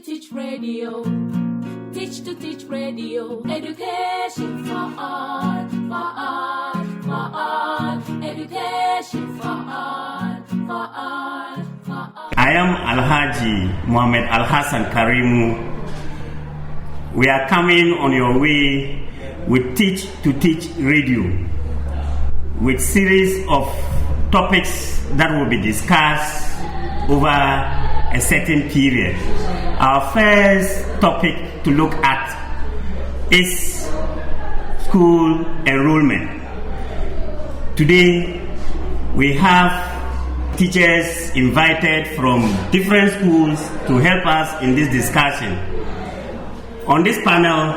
Teach Radio. Teach to Teach Radio. Education for all, for all, for all. Education for all, for all, for all. I am Alhaji Mohammed Al-Hassan Karimu. We are coming on your way with Teach to Teach Radio, with series of topics that will be discussed over a certain period. Our first topic to look at is school enrollment. Today we have teachers invited from different schools to help us in this discussion. On this panel,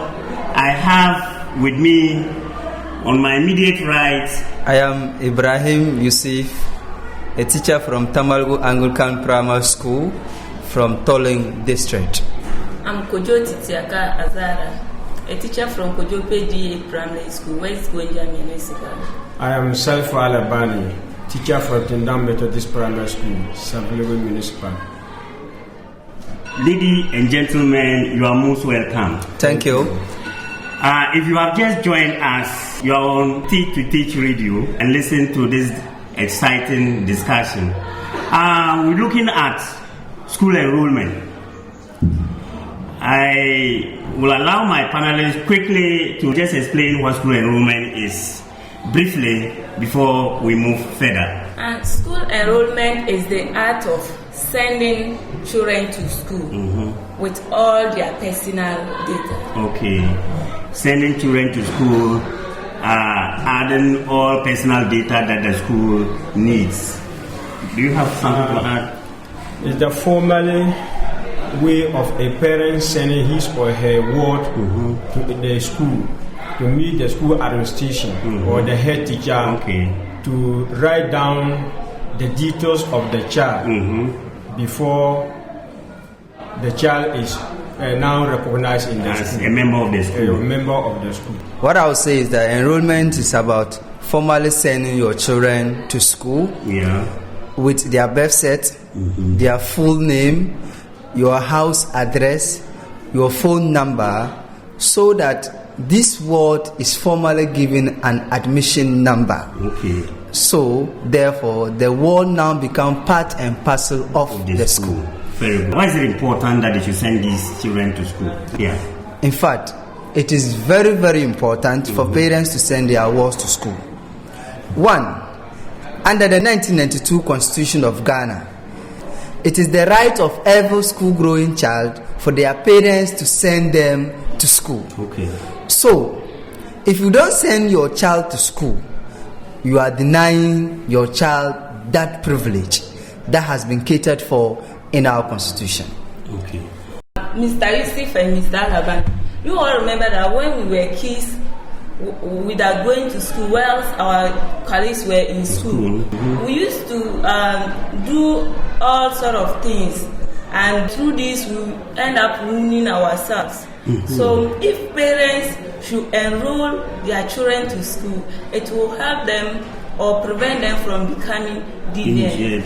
I have with me on my immediate right, I am Ibrahim Yusuf, a teacher from Tamalgu Anglican Primary School from Toling District. I'm Kojo Titiaka Azara, a teacher from Kojo PGA Primary School, West Gonja Municipal. I am Salfa Alabani, teacher from Tindam Methodist Primary School, Savlevo Municipal. Ladies and gentlemen, you are most welcome. Thank you. If you have just joined us, you are on T2T Radio and listen to this exciting discussion. We're looking at school enrollment. I will allow my panelists quickly to just explain what school enrollment is briefly before we move further. School enrollment is the art of sending children to school with all their personal data. Okay. Sending children to school, adding all personal data that the school needs. Do you have something to add? It's the formal way of a parent sending his or her ward to the school, to meet the school administration or the head teacher to write down the details of the child before the child is now recognized in the school. A member of the school. A member of the school. What I would say is that enrollment is about formally sending your children to school with their birth cert, their full name, your house address, your phone number, so that this ward is formally given an admission number. Okay. So, therefore, the ward now becomes part and parcel of the school. Very good. Why is it important that they should send these children to school? In fact, it is very, very important for parents to send their wards to school. One, under the 1992 Constitution of Ghana, it is the right of every school-growing child for their parents to send them to school. Okay. So, if you don't send your child to school, you are denying your child that privilege that has been catered for in our constitution. Okay. Mr. Yusuf and Mr. Alaban, you all remember that when we were kids, without going to school, whilst our colleagues were in school, we used to do all sort of things, and through this we end up ruining ourselves. So if parents should enroll their children to school, it will help them or prevent them from becoming deviant.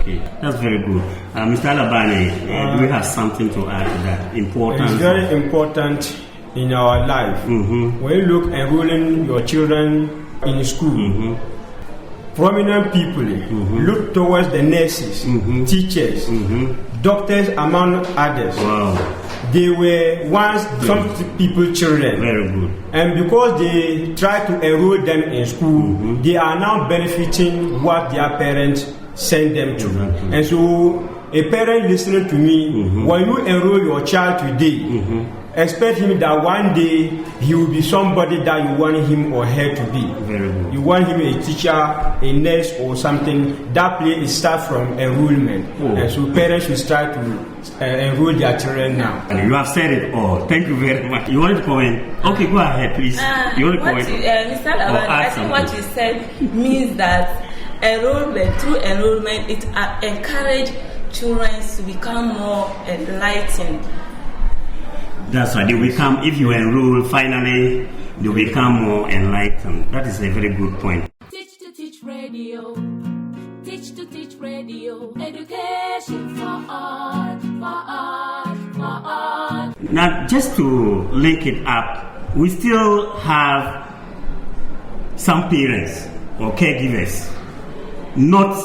Okay, that's very good. Mr. Alabani, do we have something to add to that? Important. It's very important in our life. When you look enrolling your children in school, prominent people look towards the nurses, teachers, doctors, among others. Wow. They were once some people children. Very good. And because they try to enroll them in school, they are now benefiting what their parents send them to. And so a parent listening to me, when you enroll your child today, expect him that one day he will be somebody that you want him or her to be. Very good. You want him a teacher, a nurse, or something. That play starts from enrollment. And so parents should start to enroll their children now. And you have said it all. Thank you very much. You want to comment? Okay, go ahead, please. You want to comment? Mr. Alaban, I think what you said means that through enrollment, it encourages children to become more enlightened. That's why they become, if you enroll, finally, they become more enlightened. That is a very good point. Teach to Teach Radio. Teach to Teach Radio. Education for all, for all. Now, just to link it up, we still have some parents or caregivers not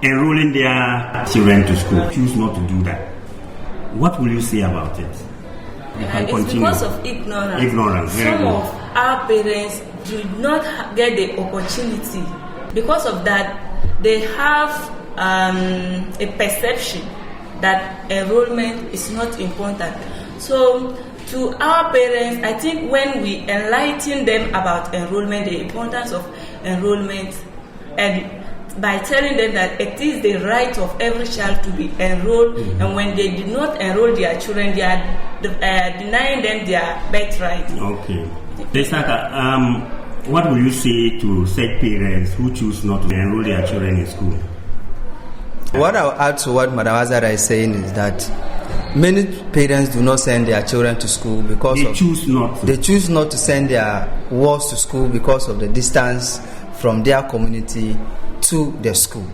enrolling their children to school, choose not to do that. What will you say about it? It's because of ignorance. Some of our parents do not get the opportunity. Because of that, they have a perception that enrollment is not important. So, to our parents, I think when we enlighten them about enrollment, the importance of enrollment, and by telling them that it is the right of every child to be enrolled, and when they do not enroll their children, they are denying them their birthright. Okay. Desaka, what will you say to such parents who choose not to enroll their children in school? What I'll add to what Madam Azara is saying is that many parents do not send their children to school because they choose not to. They choose not to send their wards to school because of the distance from their community to the school.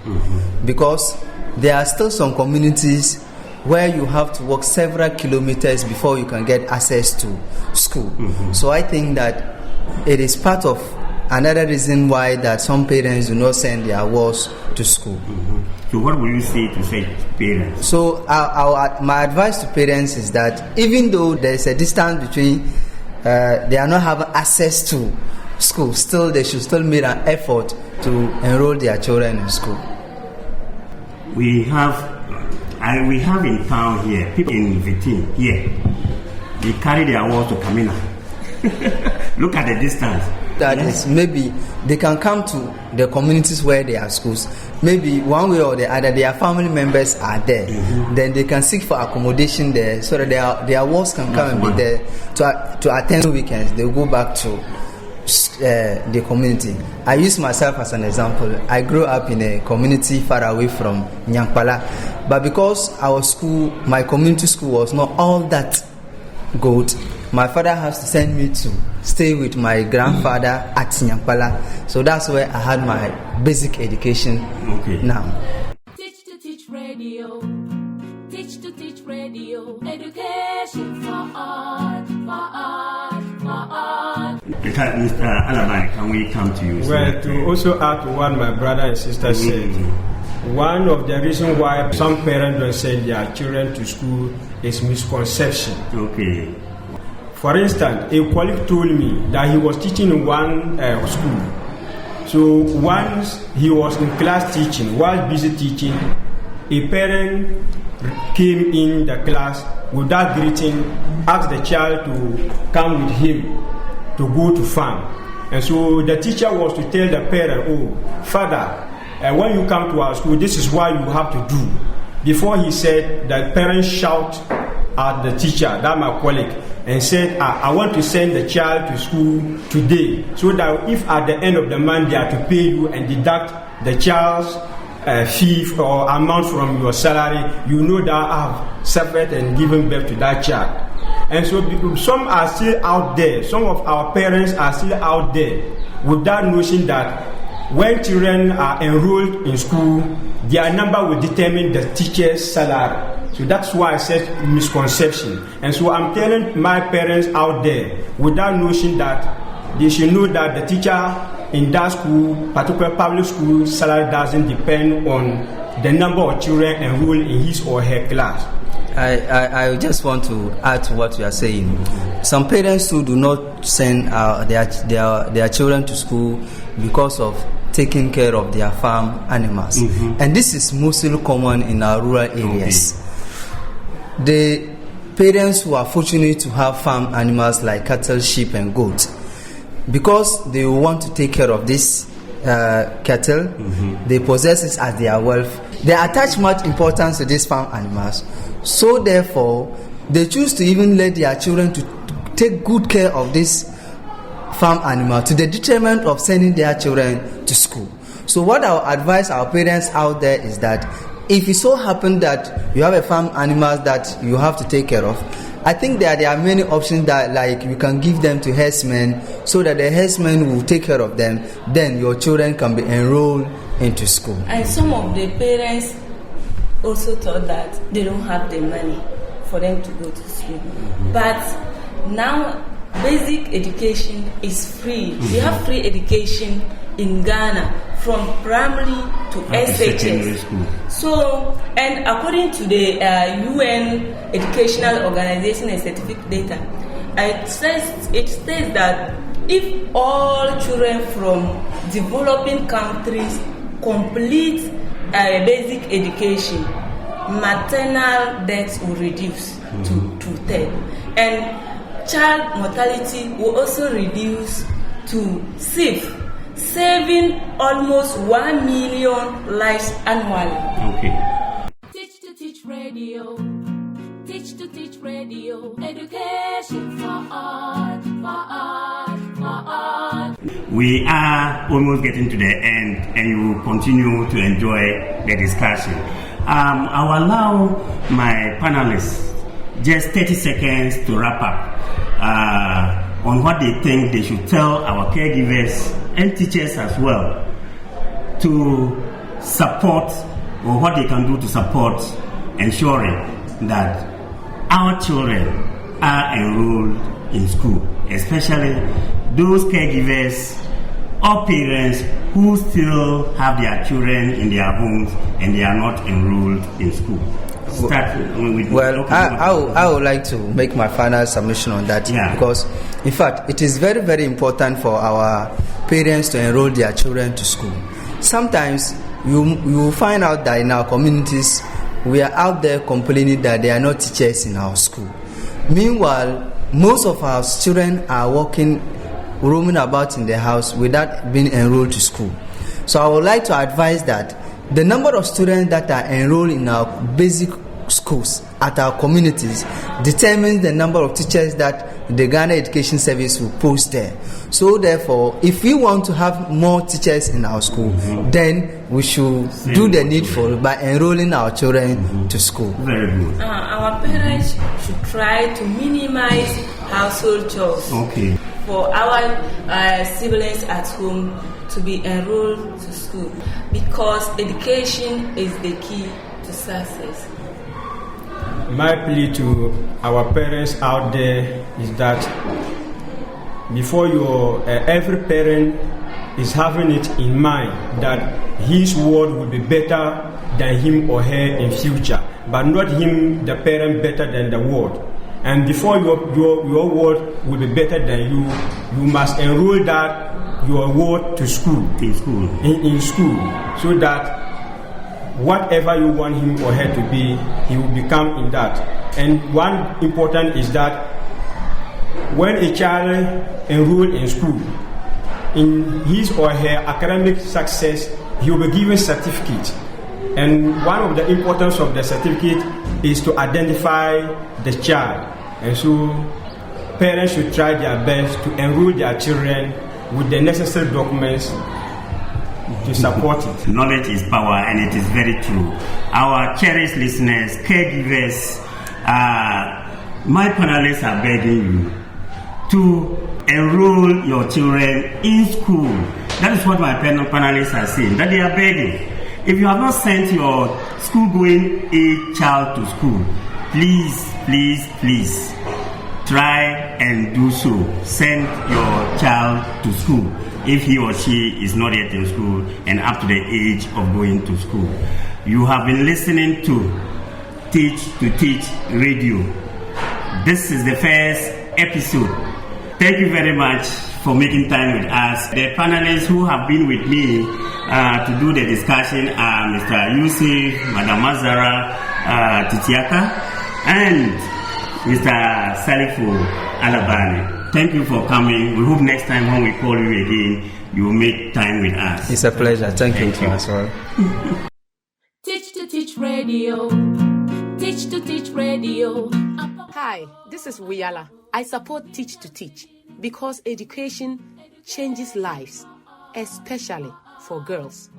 Because there are still some communities where you have to walk several kilometers before you can get access to school. So I think that it is part of another reason why that some parents do not send their wards to school. So what will you say to say parents? So my advice to parents is that even though there is a distance between they are not having access to school, still they should still make an effort to enroll their children in school. We have in town here people in Vitin here. They carry their wards to Kamina. Look at the distance. That is, maybe they can come to the communities where there are schools. Maybe one way or the other, their family members are there. Then they can seek for accommodation there, so that their wards can come and be there to attend weekends. They will go back to the community. I use myself as an example. I grew up in a community far away from Nyankpala, but because our school, my community school, was not all that good, my father has to send me to stay with my grandfather at Nyankpala. So that's where I had my basic education now. Teach radio. Teach radio. Education for all. Mr. Alabai, can we come to you? Well, to also add to what my brother and sister said, one of the reasons why some parents don't send their children to school is misconception. Okay. For instance, a colleague told me that he was teaching in one school. So once he was in class teaching, while busy teaching, a parent came in the class without greeting, asked the child to come with him to go to farm. And so the teacher was to tell the parent, oh, father, when you come to our school, this is what you have to do. Before he said, the parent shout at the teacher, that my colleague, and said, I want to send the child to school today, so that if at the end of the month they are to pay you and deduct the child's fee or amount from your salary, you know that I have suffered and given birth to that child. And so some are still out there, some of our parents are still out there with that notion that when children are enrolled in school, their number will determine the teacher's salary. So that's why I said misconception. And so I'm telling my parents out there with that notion that they should know that the teacher in that school, particular public school, salary doesn't depend on the number of children enrolled in his or her class. I just want to add to what you are saying. Some parents who do not send their children to school because of taking care of their farm animals. And this is mostly common in our rural areas. The parents who are fortunate to have farm animals like cattle, sheep and goats, because they want to take care of this cattle, they possess it as their wealth. They attach much importance to these farm animals. So therefore, they choose to even let their children to take good care of this farm animal to the detriment of sending their children to school. So what I would advise our parents out there is that if it so happens that you have a farm animal that you have to take care of, I think that there are many options that, like, you can give them to herdsmen so that the herdsmen will take care of them. Then your children can be enrolled into school. And some of the parents also thought that they don't have the money for them to go to school. But now basic education is free. We have free education in Ghana from primary to SHS. So, and according to the UN Educational Organization and Certificate data, it states that if all children from developing countries complete basic education, maternal deaths will reduce to 2/3, and child mortality will also reduce to 6, saving almost 1 million lives annually. Okay. Teach to Teach Radio. Teach to Teach Radio. Education for all, for all, for all. We are almost getting to the end, and you will continue to enjoy the discussion. I'll allow my panelists just 30 seconds to wrap up on what they think they should tell our caregivers and teachers as well to support, or what they can do to support ensuring that our children are enrolled in school, especially those caregivers or parents who still have their children in their homes and they are not enrolled in school. I would like to make my final submission on that, because in fact it is very, very important for our parents to enroll their children to school. Sometimes you will find out that in our communities we are out there complaining that there are no teachers in our school. Meanwhile, most of our children are roaming about in the house without being enrolled to school. So I would like to advise that the number of students that are enrolled in our basic schools at our communities determines the number of teachers that the Ghana Education Service will post there. So therefore, if we want to have more teachers in our school, then we should do the needful by enrolling our children to school. Very good. Our parents should try to minimize household chores for our siblings at home to be enrolled to school, because education is the key to success. My plea to our parents out there is that before every parent is having it in mind that his word will be better than him or her in future, but not him, the parent, better than the word. And before your word will be better than you must enroll your word to school. In school, so that whatever you want him or her to be, he will become in that. And one important is that when a child enrolled in school, in his or her academic success, he will be given certificate. And one of the importance of the certificate is to identify the child. And so parents should try their best to enroll their children with the necessary documents to support it. Knowledge is power, and it is very true. Our cherished listeners, caregivers, my panelists are begging you to enroll your children in school. That is what my panelists are saying, that they are begging. If you have not sent your school-going age child to school, please try and do so. Send your child to school if he or she is not yet in school and up to the age of going to school. You have been listening to T2T Radio. This is the first episode. Thank you very much for making time with us. The panelists who have been with me to do the discussion are Mr. Yusuf, Madam Mazara Titiaka, and Mr. Salifu Alabani. Thank you for coming. We hope next time when we call you again, you will make time with us. It's a pleasure. Thank you as well. Teach to Teach Radio. Teach to Teach Radio. Hi, this is Wiyala. I support Teach to Teach because education changes lives, especially for girls.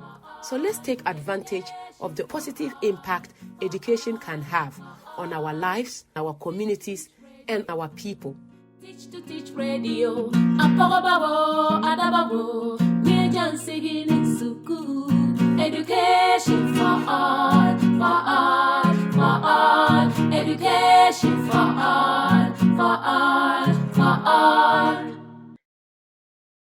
So let's take advantage of the positive impact education can have on our lives, our communities, and our people. Teach to Teach Radio. Apagababo, adababo, mejan sigin suku. Education for all, for all, for all. Education. education for all, for all.